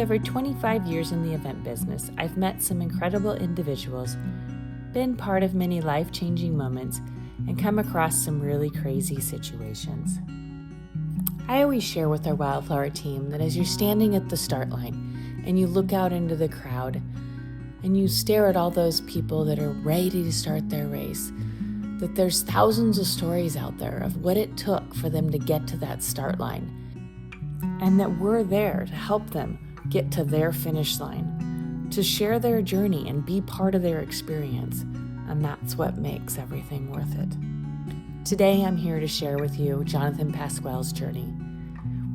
over 25 years in the event business, I've met some incredible individuals, been part of many life-changing moments, and come across some really crazy situations. I always share with our Wildflower team that as you're standing at the start line and you look out into the crowd and you stare at all those people that are ready to start their race, that there's thousands of stories out there of what it took for them to get to that start line, and that we're there to help them get to their finish line, to share their journey and be part of their experience, and that's what makes everything worth it. Today I'm here to share with you Jonathan Pascual's journey,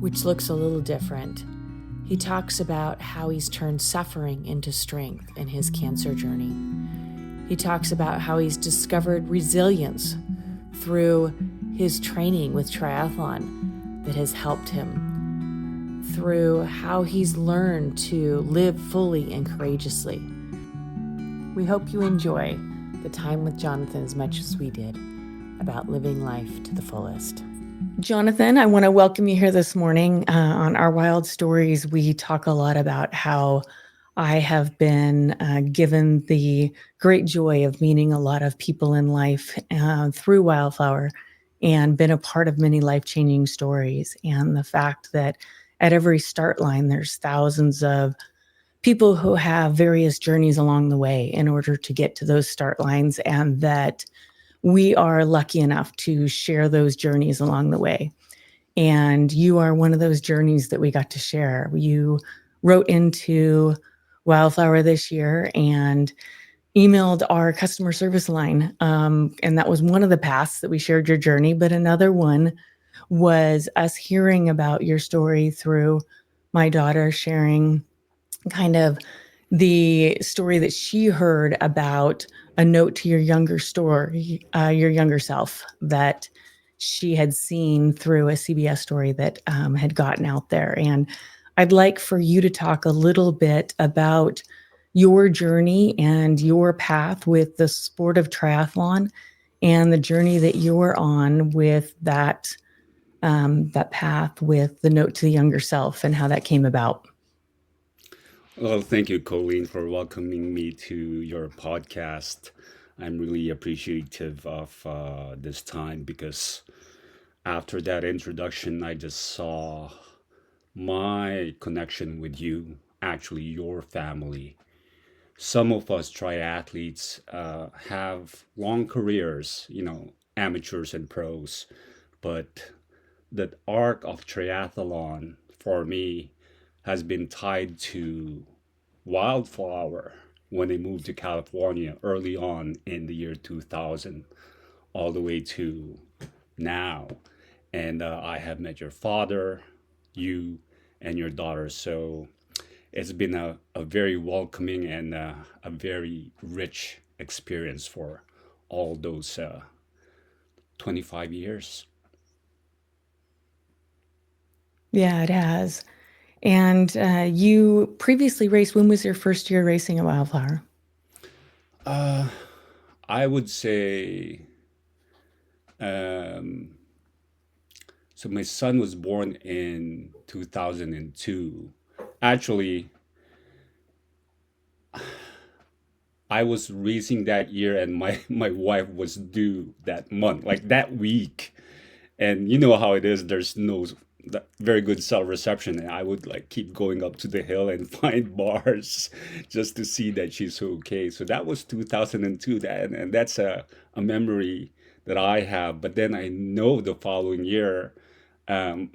which looks a little different. He talks about how he's turned suffering into strength in his cancer journey. He talks about how he's discovered resilience through his training with triathlon that has helped him, through how he's learned to live fully and courageously. We hope you enjoy the time with Jonathan as much as we did about living life to the fullest. Jonathan, I want to welcome you here this morning. On our Wild Stories, we talk a lot about how I have been given the great joy of meeting a lot of people in life through Wildflower and been a part of many life-changing stories. And the fact that at every start line, there's thousands of people who have various journeys along the way in order to get to those start lines, and that we are lucky enough to share those journeys along the way. And you are one of those journeys that we got to share. You wrote into Wildflower this year and emailed our customer service line. And that was one of the paths that we shared your journey. But another one was us hearing about your story through my daughter sharing kind of the story that she heard about a note to your younger self that she had seen through a CBS story that had gotten out there. And I'd like for you to talk a little bit about your journey and your path with the sport of triathlon and the journey that you're on with that path with the note to the younger self and how that came about. Well, thank you, Colleen, for welcoming me to your podcast. I'm really appreciative of this time because after that introduction, I just saw my connection with you, actually, your family. Some of us triathletes have long careers, amateurs and pros, but the arc of triathlon for me has been tied to Wildflower when I moved to California early on in the year 2000, all the way to now. And I have met your father, you, and your daughter. So it's been a very welcoming and a very rich experience for all those 25 years. Yeah, it has. And you previously raced. When was your first year racing at Wildflower? Uh, I would say, um, so my son was born in 2002. Actually, I was racing that year and my wife was due that month, like that week. And you know how it is, there's no very good cell reception. And I would like keep going up to the hill and find bars just to see that she's okay. So that was 2002. And that's a memory that I have. But then I know the following year, um,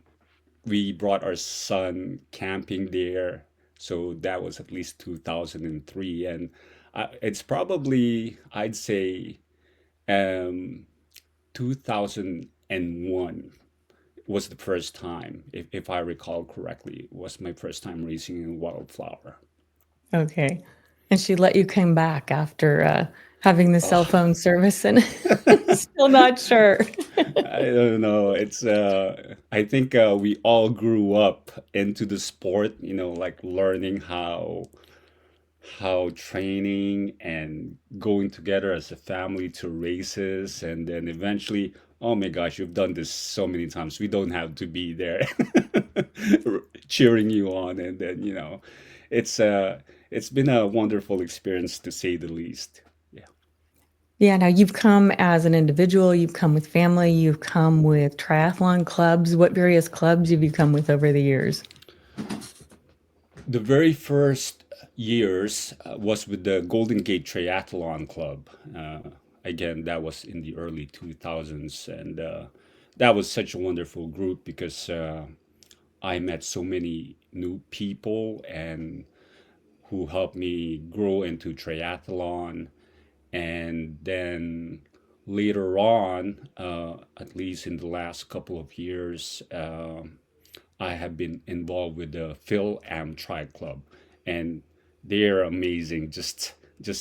we brought our son camping there. So that was at least 2003. And it's probably, I'd say, um, 2001 was the first time, if I recall correctly, was my first time racing in Wildflower. Okay. And she let you come back after having the cell Oh, phone service and still not sure. I don't know. I think we all grew up into the sport, like learning how training and going together as a family to races, and then eventually, oh my gosh, you've done this so many times. We don't have to be there cheering you on, and then it's it's been a wonderful experience to say the least. Yeah. Yeah, now you've come as an individual, you've come with family, you've come with triathlon clubs. What various clubs have you come with over the years? The very first years was with the Golden Gate Triathlon Club. Again, that was in the early 2000s, and that was such a wonderful group because I met so many new people and who helped me grow into triathlon. And then later on, at least in the last couple of years, I have been involved with the Phil Am Tri Club, and they're amazing. Just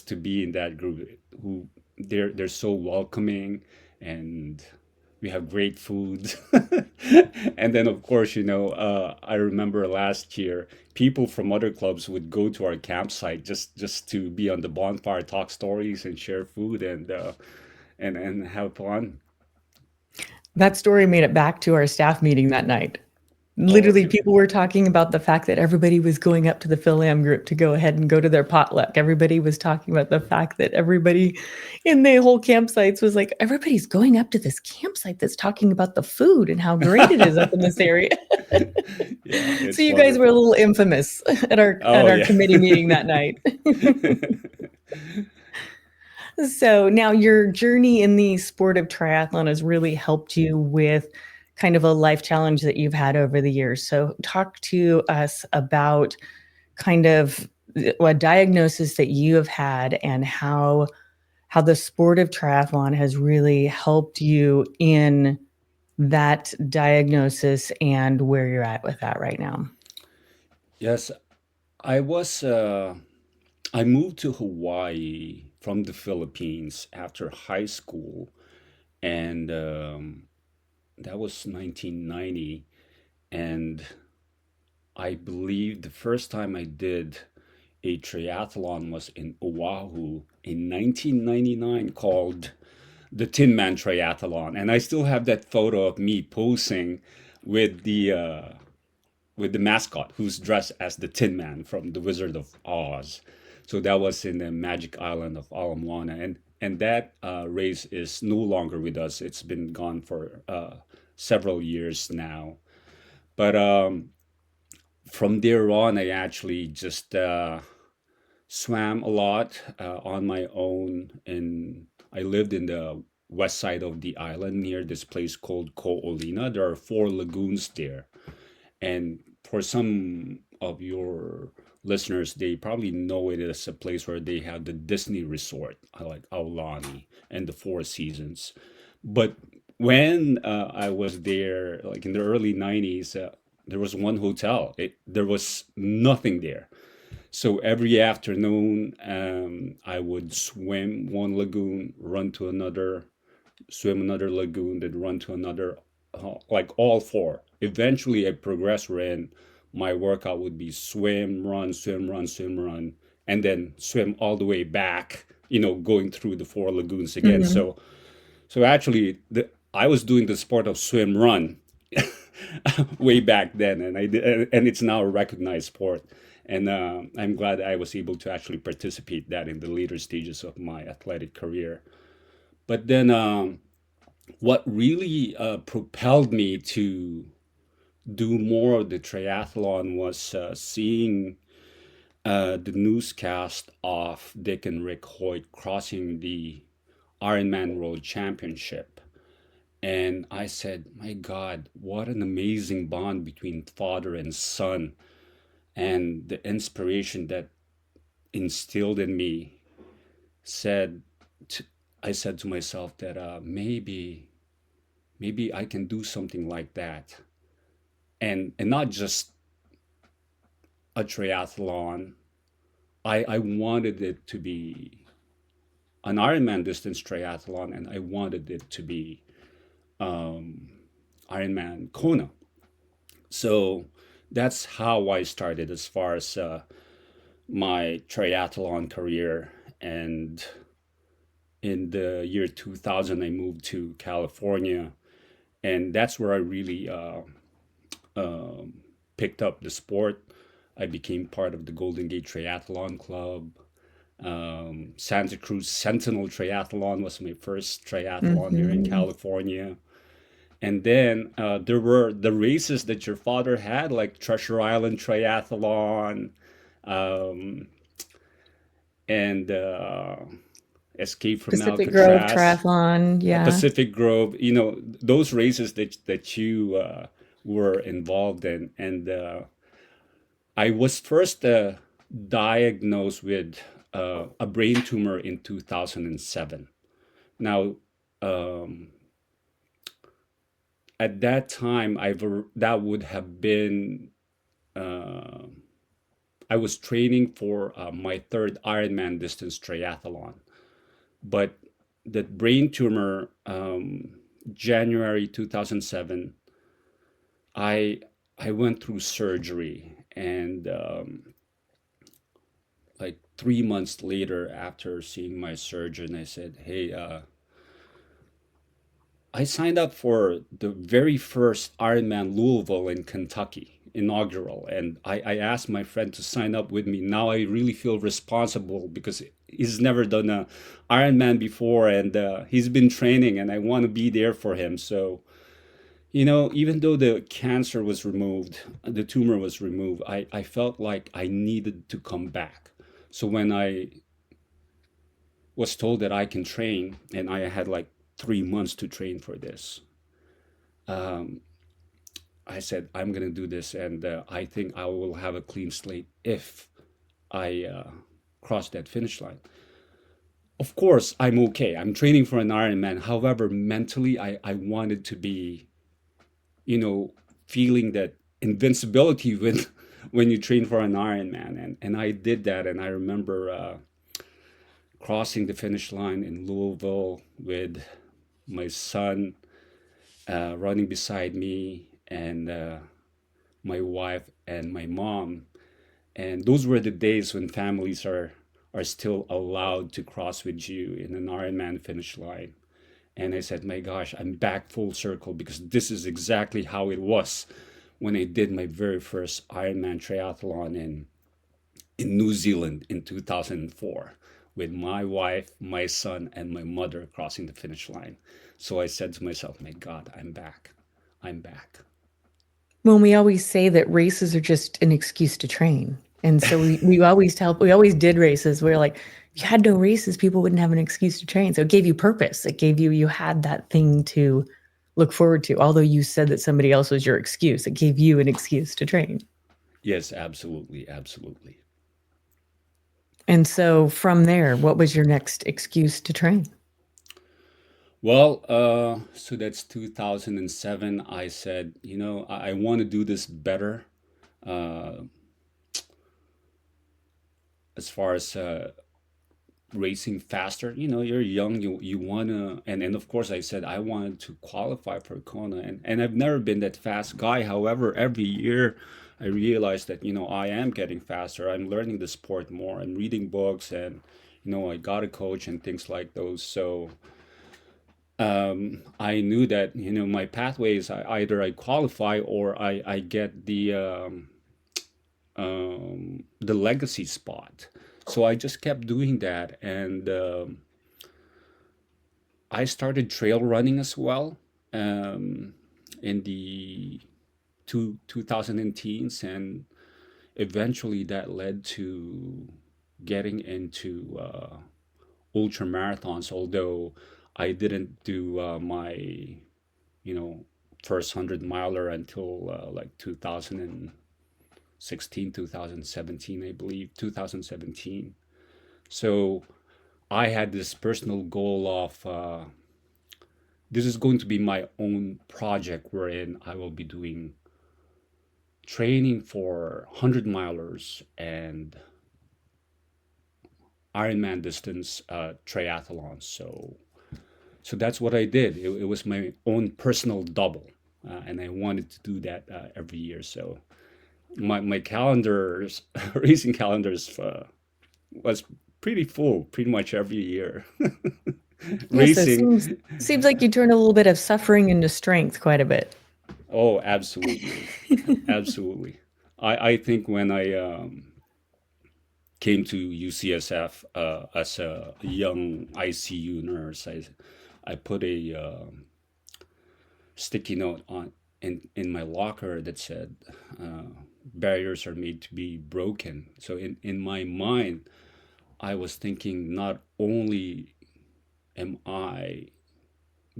to be in that group, who they're so welcoming, and we have great food. And then, of course, I remember last year, people from other clubs would go to our campsite just to be on the bonfire, talk stories, and share food, and have fun. That story made it back to our staff meeting that night. Oh, Literally, really? people were talking about the fact that everybody was going up to the Phil Am group to go ahead and go to their potluck. Everybody was talking about the fact that everybody in the whole campsites was like, everybody's going up to this campsite that's talking about the food and how great it is up in this area. Yeah, So it's you guys were a wonderful. little infamous at our Oh, yeah. committee meeting that night. So now your journey in the sport of triathlon has really helped you with kind of a life challenge that you've had over the years. So talk to us about kind of a diagnosis that you have had and how the sport of triathlon has really helped you in that diagnosis and where you're at with that right now. Yes, I was. I moved to Hawaii from the Philippines after high school, and that was 1990. And I believe the first time I did a triathlon was in Oahu in 1999, called the Tin Man Triathlon. And I still have that photo of me posing with the mascot who's dressed as the Tin Man from The Wizard of Oz. So that was in the Magic Island of Ala Moana, and that race is no longer with us. It's been gone for several years now. But from there on, I actually just swam a lot on my own, and I lived in the west side of the island near this place called Ko'olina. There are four lagoons there, and for some of your listeners, they probably know it as a place where they have the Disney resort, like Aulani and the Four Seasons. But when I was there, like in the early 90s, there was one hotel. There was nothing there. So every afternoon, I would swim one lagoon, run to another, swim another lagoon, then run to another, like all four. Eventually, I progressed wherein my workout would be swim, run, swim, run, swim, run, and then swim all the way back, going through the four lagoons again. Mhm. So actually, I was doing the sport of swim, run way back then, and I did, and it's now a recognized sport. And I'm glad I was able to actually participate that in the later stages of my athletic career. But then what really propelled me to do more of the triathlon was seeing the newscast of Dick and Rick Hoyt crossing the Ironman World Championship. And I said, my God, what an amazing bond between father and son, and the inspiration that instilled in me said, to, I said to myself that maybe I can do something like that, and not just a triathlon. I wanted it to be an Ironman distance triathlon, and I wanted it to be um, Ironman Kona. So that's how I started as far as my triathlon career. And in the year 2000, I moved to California, and that's where I really um picked up the sport. I became part of the Golden Gate Triathlon Club. Santa Cruz Sentinel Triathlon was my first triathlon here in Hmm. California. And then there were the races that your father had, like Treasure Island Triathlon, um, and Escape from Pacific Grove Alcatraz, Triathlon. Yeah. Pacific Grove. Those races that you were involved in. And I was first diagnosed with a brain tumor in 2007. Now, um, at that time, that would have been uh, I was training for my third Ironman distance triathlon, but that brain tumor, January 2007, I I went through surgery, and like 3 months later, after seeing my surgeon, I said, "Hey, I signed up for the very first Ironman Louisville in Kentucky, inaugural, and I asked my friend to sign up with me. Now I really feel responsible because he's never done a Ironman before, and he's been training, and I want to be there for him. So, even though the cancer was removed, the tumor was removed, I felt like I needed to come back. So when I was told that I can train, and I had like 3 months to train for this, um, I said, I'm going to do this, and I think I will have a clean slate if I cross that finish line. Of course, I'm okay. I'm training for an Ironman. However, mentally, I wanted to be, you know, feeling that invincibility when you train for an Ironman. And I did that. And I remember crossing the finish line in Louisville with my son running beside me, and my wife and my mom. And those were the days when families are still allowed to cross with you in an Ironman finish line. And I said, my gosh, I'm back full circle because this is exactly how it was when I did my very first Ironman triathlon in New Zealand in 2004 with my wife, my son, and my mother crossing the finish line. So I said to myself, my God, I'm back. I'm back. Well, we always say that races are just an excuse to train. And so we always we always did races. We're like, if you had no races, people wouldn't have an excuse to train. So it gave you purpose. It gave you had that thing to look forward to. Although you said that somebody else was your excuse, it gave you an excuse to train. Yes, absolutely, absolutely. And so from there, what was your next excuse to train? Well, so that's 2007. I said, I want to do this better. Uh, as far as racing faster, you're young, you wanna, and of course I said I wanted to qualify for Kona, and I've never been that fast guy. However, every year I realized that I am getting faster. I'm learning the sport more. I'm reading books, and I got a coach and things like those. So I knew that my pathway is either I qualify or I get the legacy spot. So I just kept doing that, and I started trail running as well, in the 2000 teens, and eventually that led to getting into ultra marathons. Although I didn't do my you know first 100 miler until like 2016, 2017, I believe, 2017. So I had this personal goal of this is going to be my own project wherein I will be doing training for 100 milers and Ironman distance triathlons. So that's what I did. It was my own personal double, and I wanted to do that every year. So my calendars, racing calendars, was pretty full pretty much every year. Yeah, so it Racing, seems like you turn a little bit of suffering into strength quite a bit. oh, absolutely, absolutely. I think when I came to UCSF as a young ICU nurse, I put a sticky note on in my locker that said, uh, barriers are made to be broken. So in my mind, I was thinking, not only am I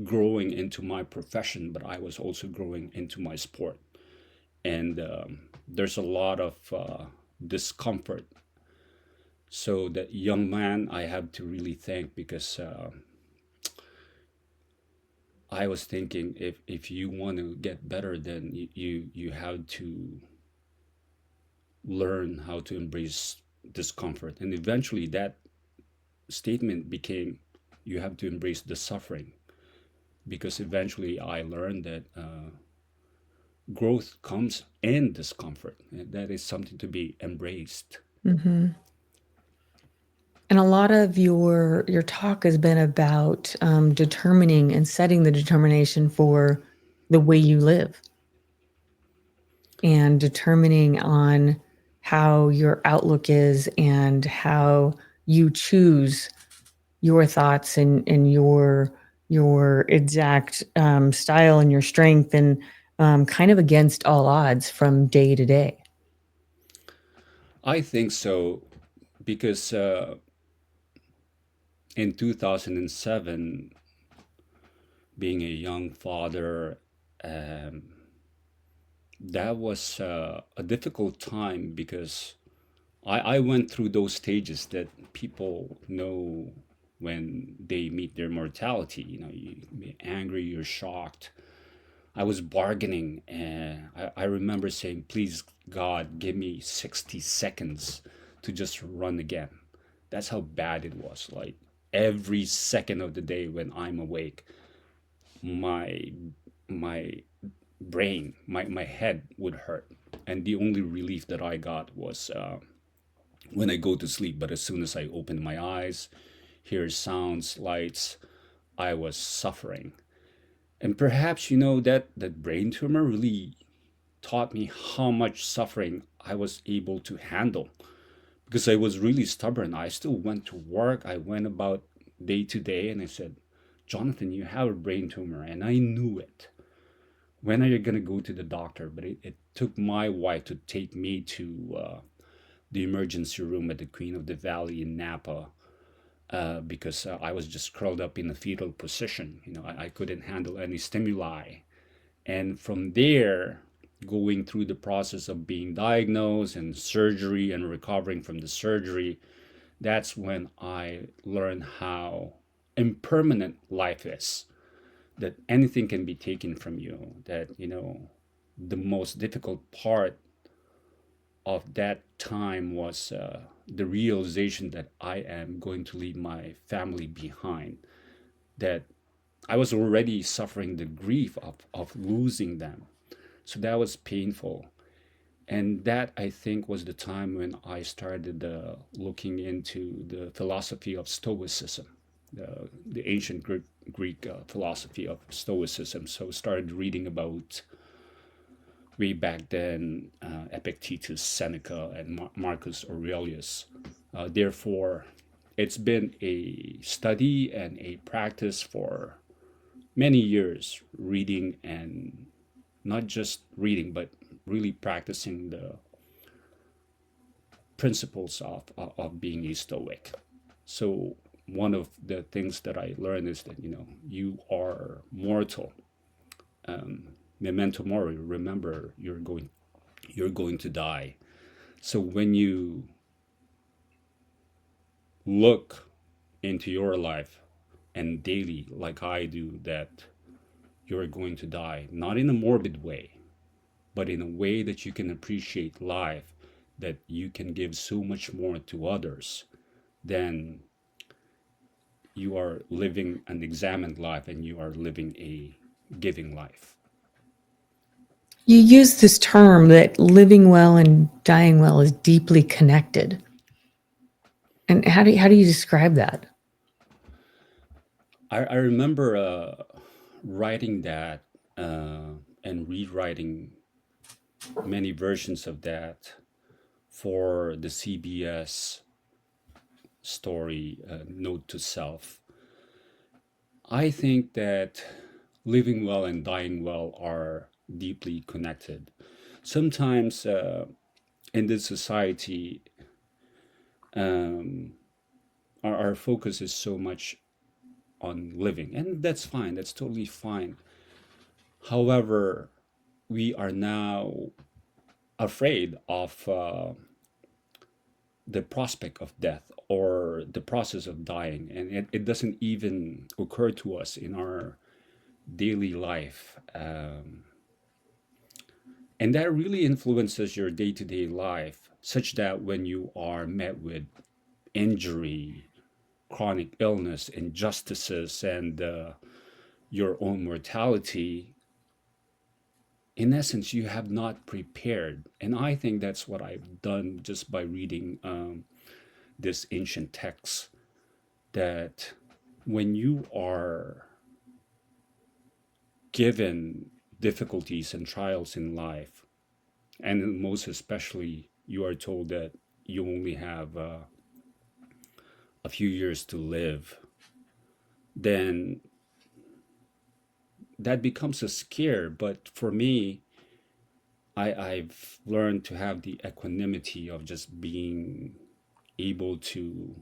growing into my profession, but I was also growing into my sport. And there's a lot of discomfort. So that young man, I have to really thank, because I was thinking, if you want to get better, then you have to learn how to embrace discomfort. And eventually that statement became, you have to embrace the suffering, because eventually I learned that growth comes in discomfort, and that is something to be embraced. Hmm. And a lot of your talk has been about determining and setting the determination for the way you live and determining on how your outlook is and how you choose your thoughts and your exact style and your strength and kind of against all odds from day to day. I think so, because in 2007, being a young father, um, that was a difficult time, because I went through those stages that people know when they meet their mortality. You know, you be angry, you're shocked. I was bargaining, and I remember saying, please, God, give me 60 seconds to just run again. That's how bad it was. Like every second of the day when I'm awake, my my brain, my head would hurt. And the only relief that I got was when I go to sleep. But as soon as I open my eyes, hear sounds, lights, I was suffering. And perhaps, that brain tumor really taught me how much suffering I was able to handle, because I was really stubborn. I still went to work. I went about day to day, and I said, Jonathan, you have a brain tumor. And I knew it. When are you going to go to the doctor? But it took my wife to take me to the emergency room at the Queen of the Valley in Napa, because I was just curled up in a fetal position. I couldn't handle any stimuli. And from there, going through the process of being diagnosed and surgery and recovering from the surgery, that's when I learned how impermanent life is, that anything can be taken from you, that, the most difficult part of that time was the realization that I am going to leave my family behind, that I was already suffering the grief of losing them. So that was painful. And that, I think, was the time when I started looking into the philosophy of Stoicism, the ancient Greek philosophy of Stoicism. So started reading about, way back then, Epictetus, Seneca, and Marcus Aurelius. Therefore, it's been a study and a practice for many years, reading, and not just reading, but really practicing the principles of being a Stoic. So one of the things that I learned is that, you are mortal. Memento mori. Remember, you're going to die. So when you look into your life, and daily, like I do, that you're going to die, not in a morbid way, but in a way that you can appreciate life, that you can give so much more to others, then you are living an examined life, and you are living a giving life. You use this term that living well and dying well is deeply connected. And how do you describe that? I remember writing that and rewriting many versions of that for the CBS story, Note to Self. I think that living well and dying well are deeply connected. Sometimes in this society, um, our focus is so much on living, and that's fine, that's totally fine. However, we are now afraid of the prospect of death or the process of dying, and it doesn't even occur to us in our daily life. And that really influences your day to day life, such that when you are met with injury, chronic illness, injustices, and your own mortality, in essence, you have not prepared. And I think that's what I've done just by reading this ancient text, that when you are given difficulties and trials in life, and most especially you are told that you only have a few years to live, then that becomes a scare. But for me, I've learned to have the equanimity of just being able to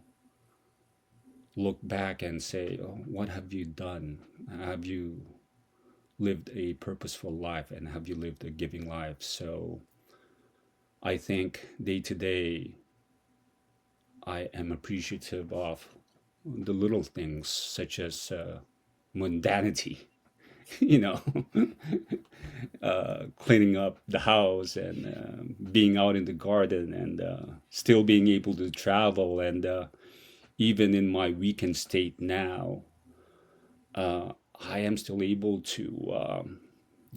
look back and say, oh, what have you done? Have you lived a purposeful life, and have you lived a giving life? So I think day to day, I am appreciative of the little things such as mundanity, you know, cleaning up the house and being out in the garden and still being able to travel. And even in my weakened state now, I am still able to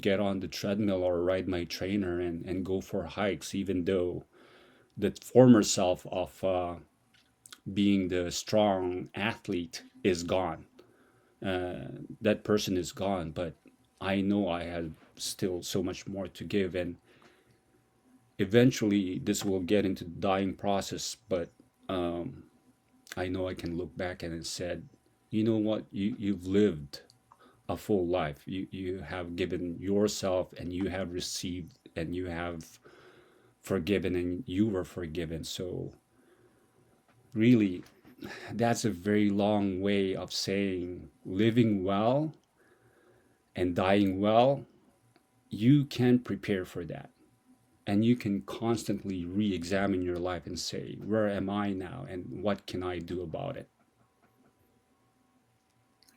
get on the treadmill or ride my trainer and go for hikes, even though the former self of being the strong athlete is gone. That person is gone, but I know I have still so much more to give, and eventually this will get into the dying process. But um, I know I can look back and said, you know what, you've lived a full life. You have given yourself, and you have received, and you have forgiven, and you were forgiven. So really, that's a very long way of saying living well and dying well. You can prepare for that, and you can constantly re-examine your life and say, where am I now, and what can I do about it?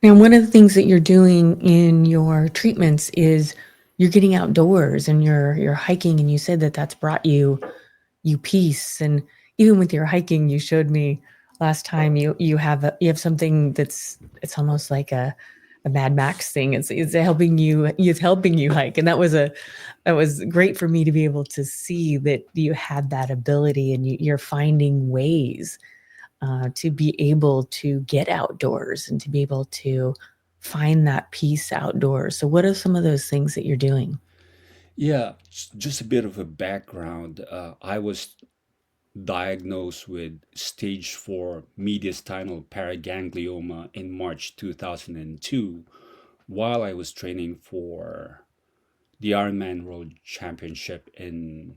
And one of the things that you're doing in your treatments is you're getting outdoors and you're hiking, and you said that that's brought you peace. And even with your hiking, you showed me last time you have something that's it's almost like a Mad Max thing. It's helping you hike, and that was great for me to be able to see that you had that ability, and you're finding ways to be able to get outdoors and to be able to find that peace outdoors. So, what are some of those things that you're doing? Yeah, just a bit of a background. I was diagnosed with stage 4 mediastinal paraganglioma in March 2002 while I was training for the Ironman Road Championship in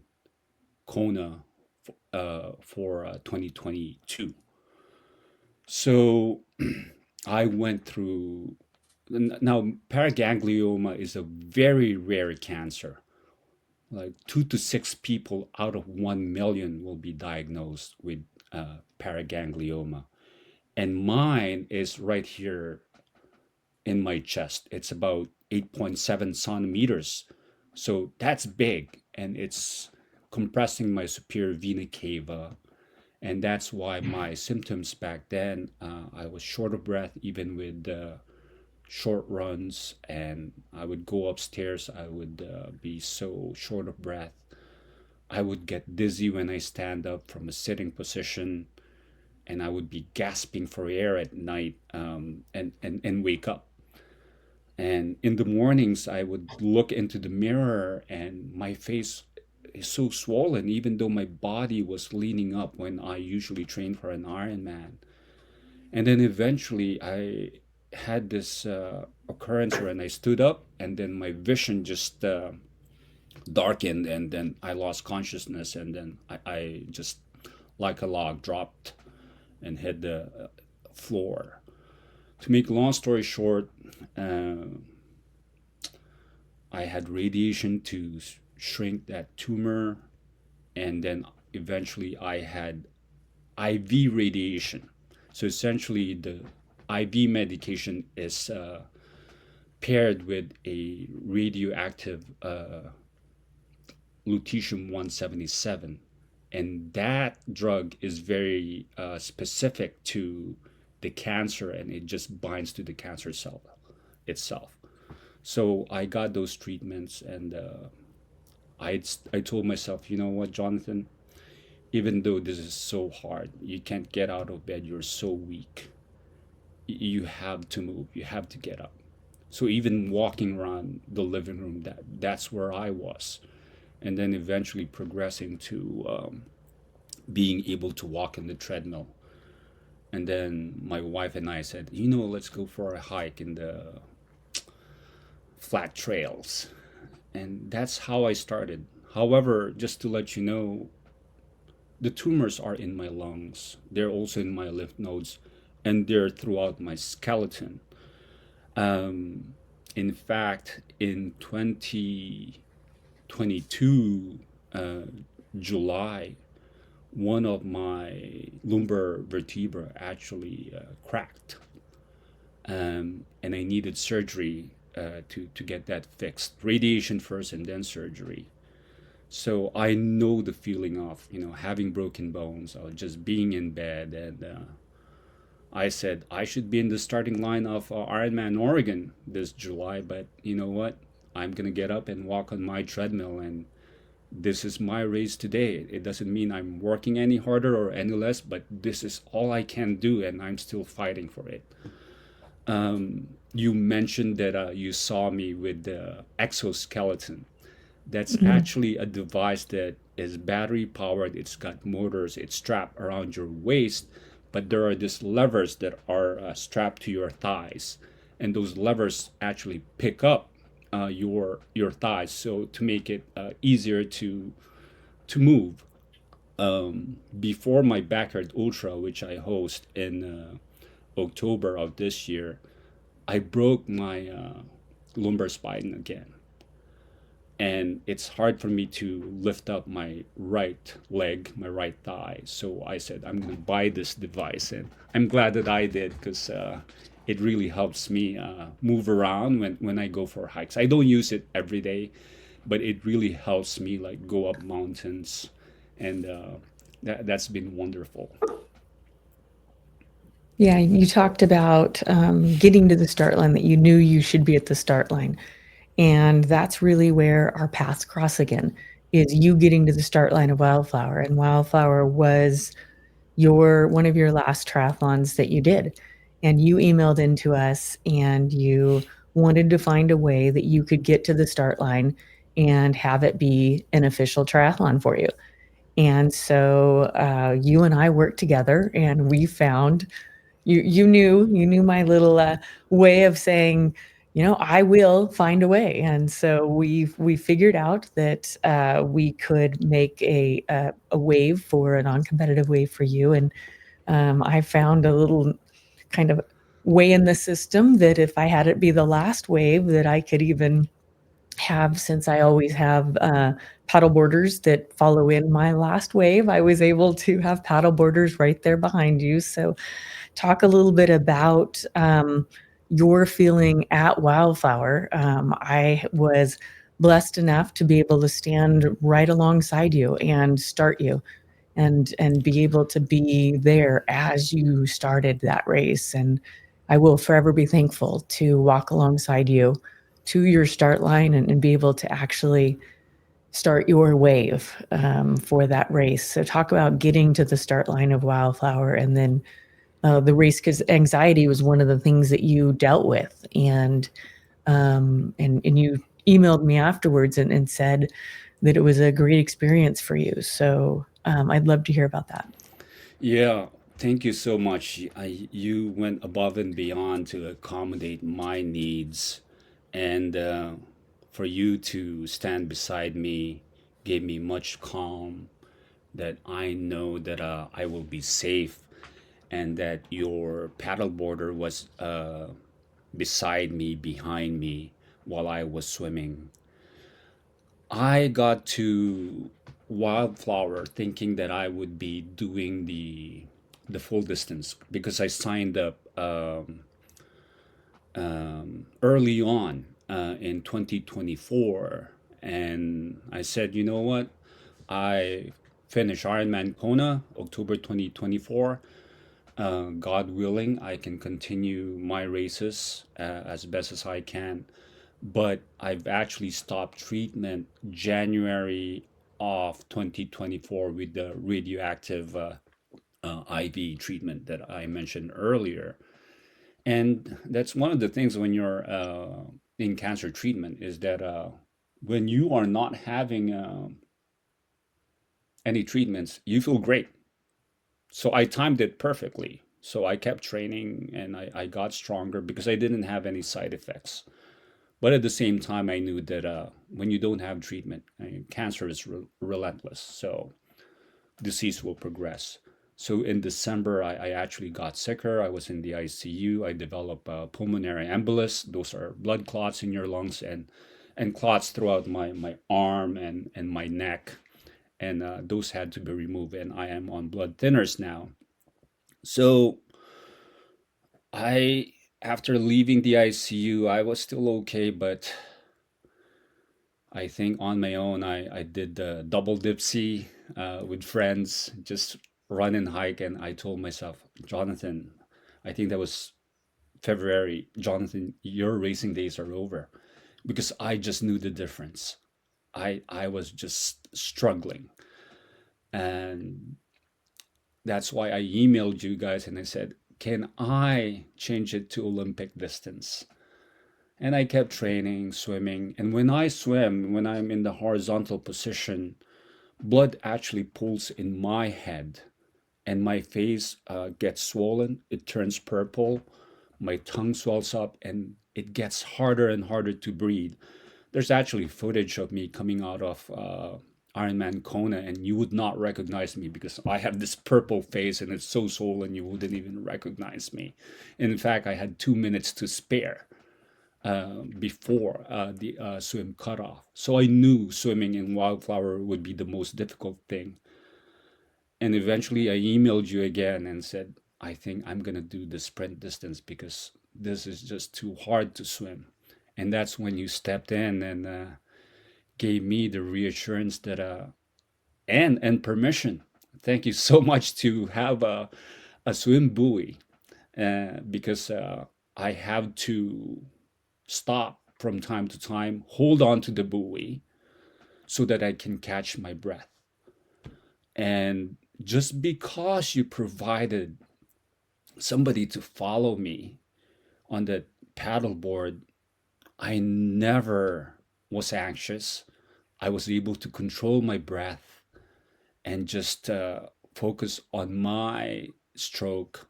Kona for 2022. So I went through. Now, paraganglioma is a very rare cancer. Like 2 to 6 people out of 1 million will be diagnosed with paraganglioma. And mine is right here in my chest. It's about 8.7 centimeters. So that's big, and it's compressing my superior vena cava. And that's why my symptoms back then, I was short of breath, even with short runs, and I would go upstairs. I would be so short of breath. I would get dizzy when I stand up from a sitting position, and I would be gasping for air at night, and wake up. And in the mornings, I would look into the mirror, and my face is so swollen, even though my body was leaning up when I usually train for an Ironman. And then eventually, I had this occurrence when I stood up, and then my vision just darkened, and then I lost consciousness, and then I just, like a log, dropped and hit the floor. To make a long story short, uh, I had radiation to shrink that tumor, and then eventually I had IV radiation. So essentially, the IV medication is paired with a radioactive lutetium 177, and that drug is very specific to the cancer, and it just binds to the cancer cell itself. So I got those treatments, and I told myself, you know what, Jonathan, even though this is so hard, you can't get out of bed, you're so weak, you have to move, you have to get up. So even walking around the living room, that's where I was. And then eventually progressing to being able to walk in the treadmill. And then my wife and I said, let's go for a hike in the flat trails. And that's how I started. However, just to let you know, the tumors are in my lungs. They're also in my lymph nodes, and they're throughout my skeleton. Um, in fact, in 2022, July, one of my lumbar vertebra actually cracked, and I needed surgery to get that fixed. Radiation first, and then surgery. So I know the feeling of having broken bones, or just being in bed, and I said I should be in the starting line of Ironman Oregon this July, but you know what? I'm gonna get up and walk on my treadmill, and this is my race today. It doesn't mean I'm working any harder or any less, but this is all I can do, and I'm still fighting for it. You mentioned that you saw me with the exoskeleton. That's Mhm. actually a device that is battery powered. It's got motors. It's strapped around your waist, but there are these levers that are strapped to your thighs, and those levers actually pick up your thighs, so to make it easier to move. Before my backyard ultra, which I host in October of this year, I broke my lumbar spine again, and it's hard for me to lift up my right leg, my right thigh. So I said, I'm going to buy this device, and I'm glad that I did, because it really helps me move around when I go for hikes. I don't use it every day, but it really helps me like go up mountains, and that's been wonderful. Yeah, you talked about getting to the start line, that you knew you should be at the start line. And that's really where our paths cross again, is you getting to the start line of Wildflower. And Wildflower was one of your last triathlons that you did. And you emailed into us, and you wanted to find a way that you could get to the start line and have it be an official triathlon for you. And so you and I worked together, and we found you knew my little way of saying, I will find a way. And so we figured out that we could make a wave, for a non-competitive wave for you. And I found a little kind of way in the system that if I had it be the last wave, that I could even have, since I always have paddle boarders that follow in my last wave, I was able to have paddle boarders right there behind you. So talk a little bit about your feeling at Wildflower. I was blessed enough to be able to stand right alongside you and start you, and be able to be there as you started that race. And I will forever be thankful to walk alongside you to your start line and be able to actually start your wave for that race. So talk about getting to the start line of Wildflower and then the race, because anxiety was one of the things that you dealt with, and you emailed me afterwards and said that it was a great experience for you. So I'd love to hear about that. Yeah, thank you so much. You went above and beyond to accommodate my needs, and for you to stand beside me gave me much calm that I know that I will be safe, and that your paddleboarder was beside me, behind me, while I was swimming. I got to Wildflower thinking that I would be doing the full distance because I signed up early on in 2024, and I said, you know what, I finished Ironman Kona October 2024. God willing, I can continue my races as best as I can. But I've actually stopped treatment January of 2024 with the radioactive IV treatment that I mentioned earlier. And that's one of the things when you're in cancer treatment is that when you are not having any treatments, you feel great. So I timed it perfectly. So I kept training and I got stronger because I didn't have any side effects. But at the same time, I knew that when you don't have treatment, cancer is relentless. So disease will progress. So in December, I actually got sicker. I was in the ICU. I developed pulmonary embolus. Those are blood clots in your lungs and clots throughout my arm and my neck. And those had to be removed. And I am on blood thinners now. So I, after leaving the ICU, I was still okay, but I think on my own, I did the double dipsy with friends, just run and hike. And I told myself, Jonathan, I think that was February, Jonathan, your racing days are over because I just knew the difference. I was just struggling. And that's why I emailed you guys and I said, can I change it to Olympic distance? And I kept training, swimming. And when I swim, when I'm in the horizontal position, blood actually pools in my head and my face gets swollen. It turns purple. My tongue swells up and it gets harder and harder to breathe. There's actually footage of me coming out of Ironman Kona, and you would not recognize me because I have this purple face and it's so swollen you wouldn't even recognize me. And in fact, I had 2 minutes to spare before the swim cutoff. So I knew swimming in Wildflower would be the most difficult thing. And eventually I emailed you again and said, I think I'm going to do the sprint distance because this is just too hard to swim. And that's when you stepped in and gave me the reassurance that, and permission. Thank you so much to have a swim buoy because I have to stop from time to time, hold on to the buoy so that I can catch my breath. And just because you provided somebody to follow me on the paddleboard, I never was anxious. I was able to control my breath and just focus on my stroke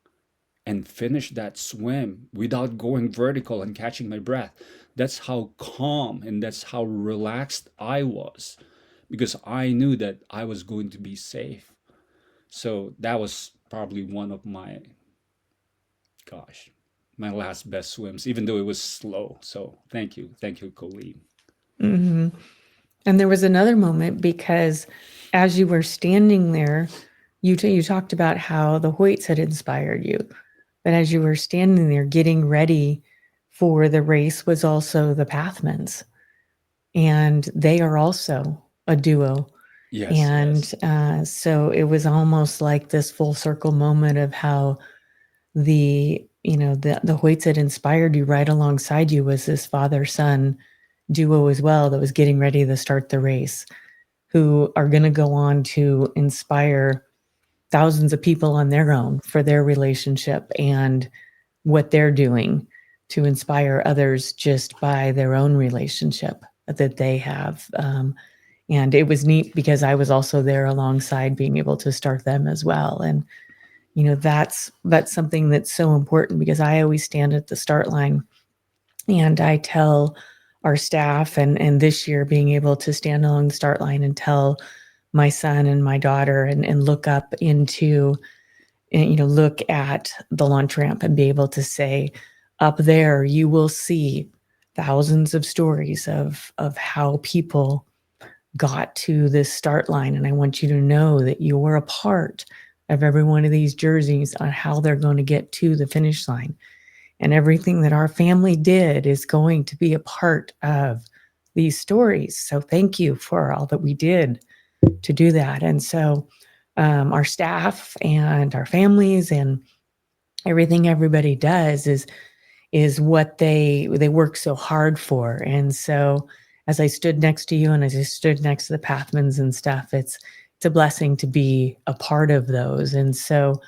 and finish that swim without going vertical and catching my breath. That's how calm and that's how relaxed I was because I knew that I was going to be safe. So that was probably one of my, gosh, my last best swims, even though it was slow. So thank you. Thank you, Colleen. Mm-hmm. And there was another moment because as you were standing there, you talked about how the Hoyts had inspired you. But as you were standing there getting ready for the race was also the Pathmans. And they are also a duo. Yes, And yes. so it was almost like this full circle moment of how the the Hoyts that inspired you right alongside you was this father-son duo as well that was getting ready to start the race, who are going to go on to inspire thousands of people on their own for their relationship and what they're doing to inspire others just by their own relationship that they have. And it was neat because I was also there alongside being able to start them as well. And that's something that's so important because I always stand at the start line and I tell our staff, and this year being able to stand along the start line and tell my son and my daughter and look up into, and, look at the launch ramp and be able to say, up there, you will see thousands of stories of how people got to this start line. And I want you to know that you're a part of every one of these jerseys on how they're going to get to the finish line. And everything that our family did is going to be a part of these stories. So thank you for all that we did to do that. And so our staff and our families and everything everybody does is what they work so hard for. And so as I stood next to you and as I stood next to the Pathmans and stuff, it's a blessing to be a part of those. And so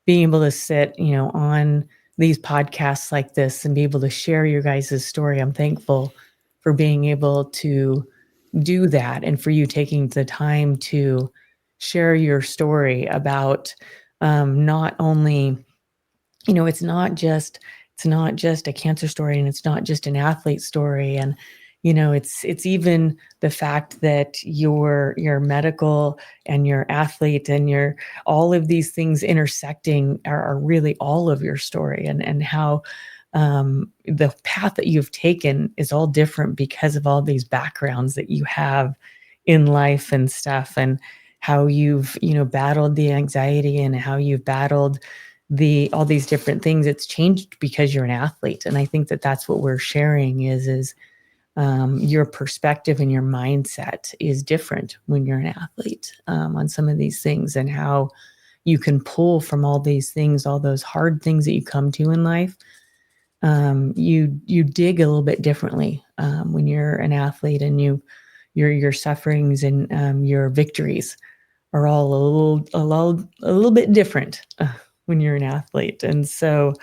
being able to sit, on these podcasts like this and be able to share your guys' story, I'm thankful for being able to do that and for you taking the time to share your story about not only, it's not just a cancer story and it's not just an athlete story. And it's even the fact that your medical and your athlete and your all of these things intersecting are really all of your story, and how the path that you've taken is all different because of all these backgrounds that you have in life and stuff, and how you've battled the anxiety and how you've battled all these different things. It's changed because you're an athlete, and I think that that's what we're sharing is your perspective and your mindset is different when you're an athlete, on some of these things, and how you can pull from all these things, all those hard things that you come to in life. You dig a little bit differently when you're an athlete, and your sufferings and your victories are all a little bit different when you're an athlete. And so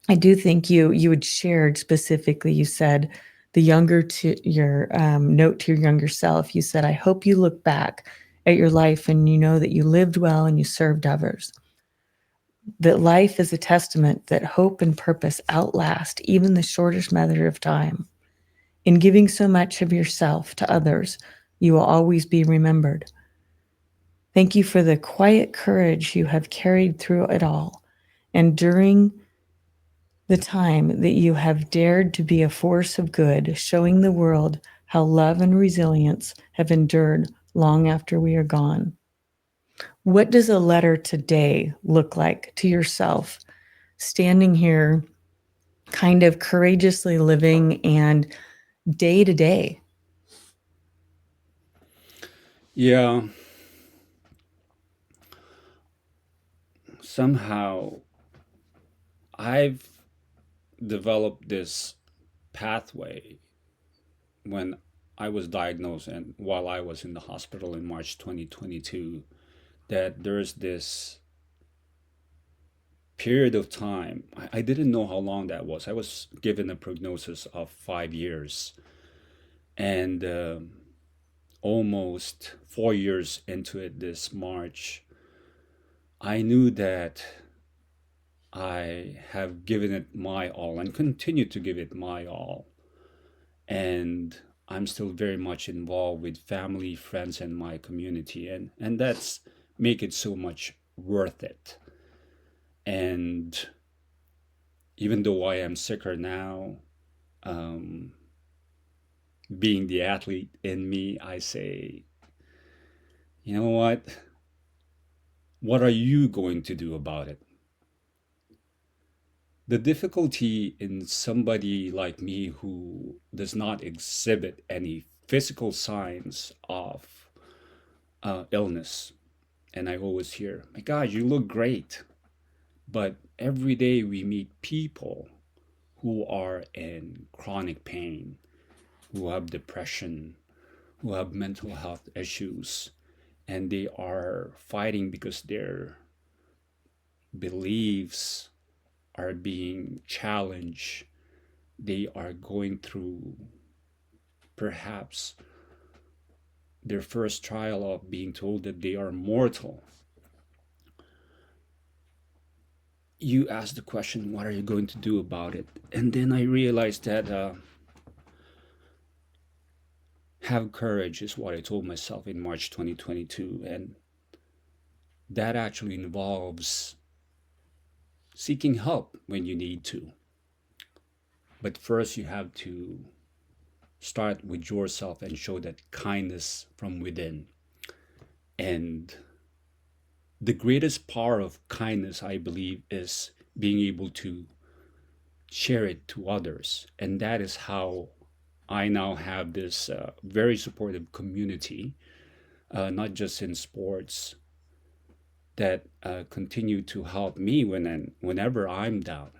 I do think you had shared specifically, you said the younger to your note to your younger self, you said, I hope you look back at your life and you know that you lived well and you served others. That life is a testament that hope and purpose outlast even the shortest measure of time. In giving so much of yourself to others, you will always be remembered. Thank you for the quiet courage you have carried through it all, and during the time that you have dared to be a force of good, showing the world how love and resilience have endured long after we are gone. What does a letter today look like to yourself, standing here, kind of courageously living and day to day? Yeah, somehow I've developed this pathway when I was diagnosed and while I was in the hospital in March 2022, that there's this period of time. I didn't know how long that was. I was given a prognosis of 5 years, and almost 4 years into it this March, I knew that I have given it my all and continue to give it my all. And I'm still very much involved with family, friends, and my community. And that's make it so much worth it. And even though I am sicker now, um, being the athlete in me, I say, you know what? What are you going to do about it? The difficulty in somebody like me who does not exhibit any physical signs of illness, and I always hear, my God, you look great. But every day we meet people who are in chronic pain, who have depression, who have mental health issues, and they are fighting because their beliefs are being challenged. They are going through perhaps their first trial of being told that they are mortal. You ask the question, what are you going to do about it? And then I realized that have courage is what I told myself in March 2022. And that actually involves seeking help when you need to. But first, you have to start with yourself and show that kindness from within. And the greatest power of kindness, I believe, is being able to share it to others. And that is how I now have this very supportive community, not just in sports, that continue to help me whenever I'm down.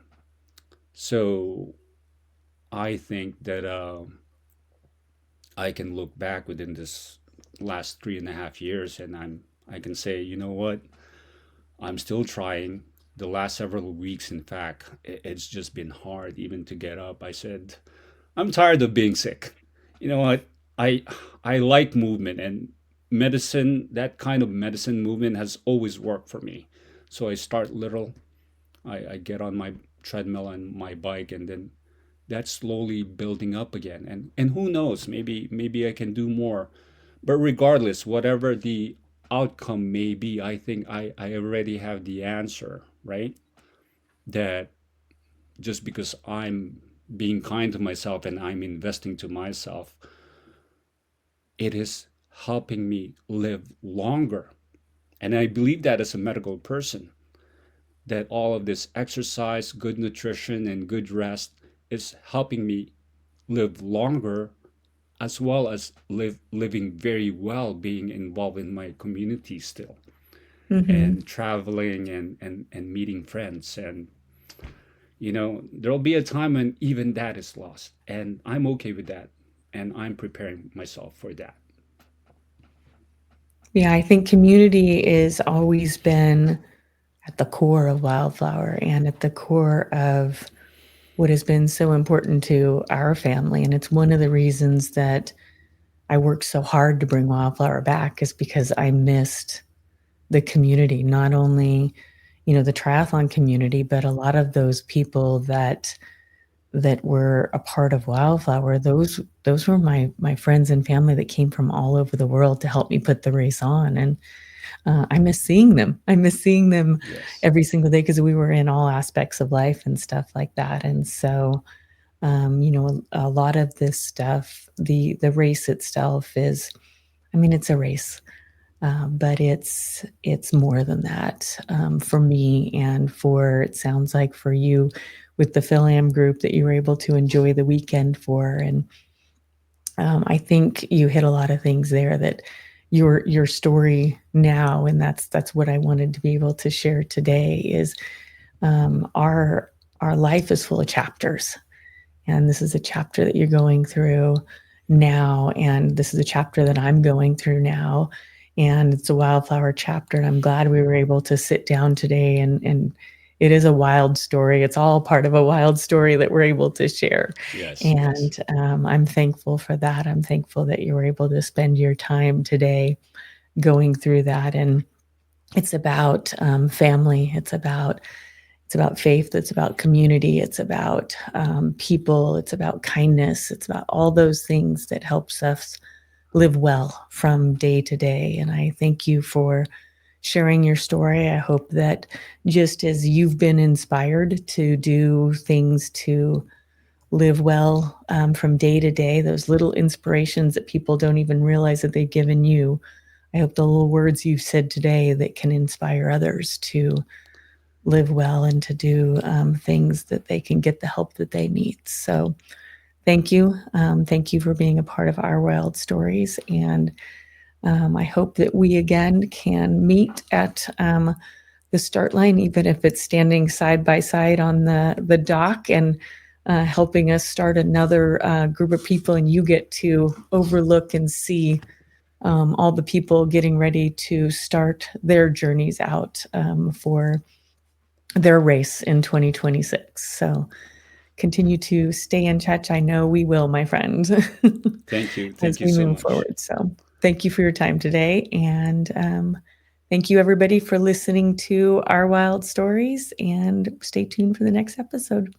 So I think that I can look back within this last 3.5 years, and I can say, you know what, I'm still trying. The last several weeks, in fact, it's just been hard even to get up. I said, I'm tired of being sick. You know what? I I like movement and medicine. That kind of medicine movement has always worked for me. So I start little. I get on my treadmill and my bike, and then that's slowly building up again. And who knows? Maybe I can do more. But regardless, whatever the outcome may be, I think I already have the answer, right? That just because I'm being kind to myself and I'm investing to myself, it is helping me live longer. And I believe that as a medical person, that all of this exercise, good nutrition, and good rest is helping me live longer, as well as living very well, being involved in my community still, Mm-hmm. and traveling and meeting friends. And there'll be a time when even that is lost, and I'm okay with that, and I'm preparing myself for that. Yeah, I think community is always been at the core of Wildflower and at the core of what has been so important to our family. And it's one of the reasons that I worked so hard to bring Wildflower back, is because I missed the community, not only, the triathlon community, but a lot of those people that were a part of Wildflower. Those were my friends and family that came from all over the world to help me put the race on. And I miss seeing them. I miss seeing them Yes. every single day, because we were in all aspects of life and stuff like that. And so, a lot of this stuff, the race itself is, I mean, it's a race, but it's more than that, for me, and for, it sounds like for you, with the Phil Am group that you were able to enjoy the weekend for. And I think you hit a lot of things there, that your story now, and that's what I wanted to be able to share today, is our life is full of chapters, and this is a chapter that you're going through now, and this is a chapter that I'm going through now, and it's a Wildflower chapter. And I'm glad we were able to sit down today, and it is a wild story. It's all part of a wild story that we're able to share. Yes. Yes. And I'm thankful for that. I'm thankful that you were able to spend your time today going through that. And it's about family. It's about faith. It's about community. It's about people. It's about kindness. It's about all those things that helps us live well from day to day. And I thank you for sharing your story. I hope that just as you've been inspired to do things to live well, from day to day, those little inspirations that people don't even realize that they've given you, I hope the little words you've said today that can inspire others to live well and to do things that they can get the help that they need. So thank you. Thank you for being a part of our wild stories. And I hope that we again can meet at the the start line, even if it's standing side by side on the dock and helping us start another group of people, and you get to overlook and see all the people getting ready to start their journeys out for their race in 2026. So continue to stay in touch. I know we will, my friend. Thank you. As Thank you we so move much. forward. So thank you for your time today. And thank you, everybody, for listening to our wild stories. And stay tuned for the next episode.